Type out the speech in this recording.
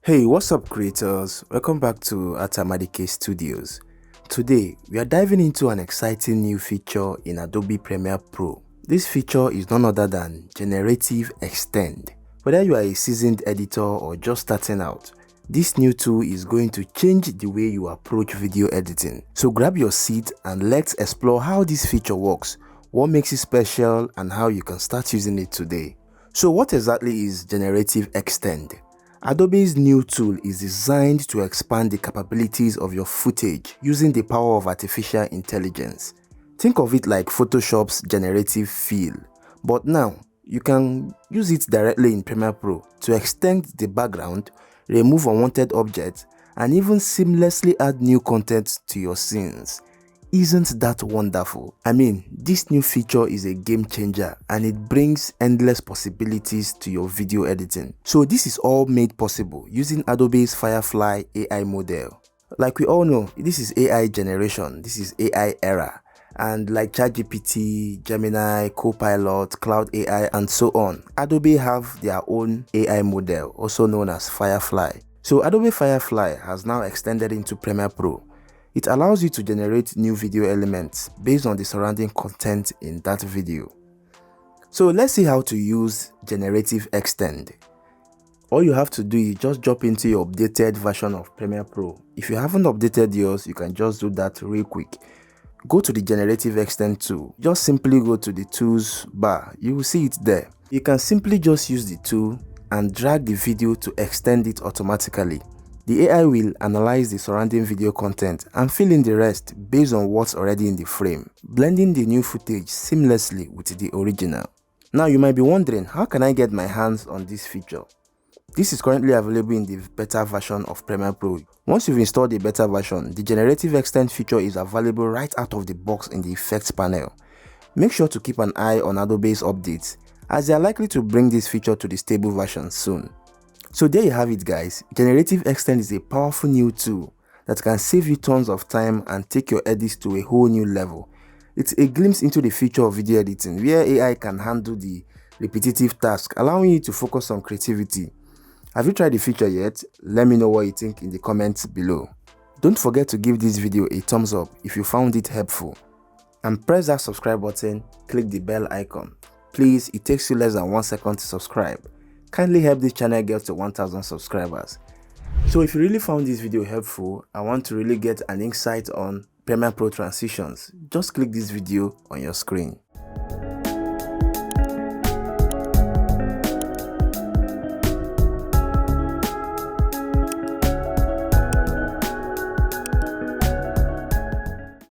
Hey, what's up creators? Welcome back to Atamadike Studios. Today, we are diving into an exciting new feature in Adobe Premiere Pro. This feature is none other than Generative Extend. Whether you are a seasoned editor or just starting out, this new tool is going to change the way you approach video editing. So grab your seat and let's explore how this feature works, what makes it special, and how you can start using it today. So what exactly is Generative Extend? Adobe's new tool is designed to expand the capabilities of your footage using the power of artificial intelligence. Think of it like Photoshop's generative fill, but now you can use it directly in Premiere Pro to extend the background, remove unwanted objects, and even seamlessly add new content to your scenes. Isn't that wonderful? I mean, this new feature is a game changer and it brings endless possibilities to your video editing. So this is all made possible using Adobe's Firefly AI model. Like we all know, this is AI generation, this is AI era. And like ChatGPT, Gemini, Copilot, Cloud AI, and so on, Adobe have their own AI model, also known as Firefly. So Adobe Firefly has now extended into Premiere Pro. It allows you to generate new video elements based on the surrounding content in that video. So let's see how to use Generative Extend. All you have to do is just jump into your updated version of Premiere Pro. If you haven't updated yours, you can just do that real quick. Go to the Generative Extend tool. Just simply go to the tools bar. You will see it there. You can simply just use the tool and drag the video to extend it automatically. The AI will analyze the surrounding video content and fill in the rest based on what's already in the frame, blending the new footage seamlessly with the original. Now you might be wondering, how can I get my hands on this feature? This is currently available in the beta version of Premiere Pro. Once you've installed the beta version, the Generative Extend feature is available right out of the box in the effects panel. Make sure to keep an eye on Adobe's updates, as they are likely to bring this feature to the stable version soon. So there you have it guys, Generative Extend is a powerful new tool that can save you tons of time and take your edits to a whole new level. It's a glimpse into the future of video editing where AI can handle the repetitive task, allowing you to focus on creativity. Have you tried the feature yet? Let me know what you think in the comments below. Don't forget to give this video a thumbs up if you found it helpful. And press that subscribe button, click the bell icon. Please, it takes you less than 1 second to subscribe. Kindly help this channel get to 1000 subscribers. So if you really found this video helpful and want to really get an insight on Premiere Pro transitions, just click this video on your screen.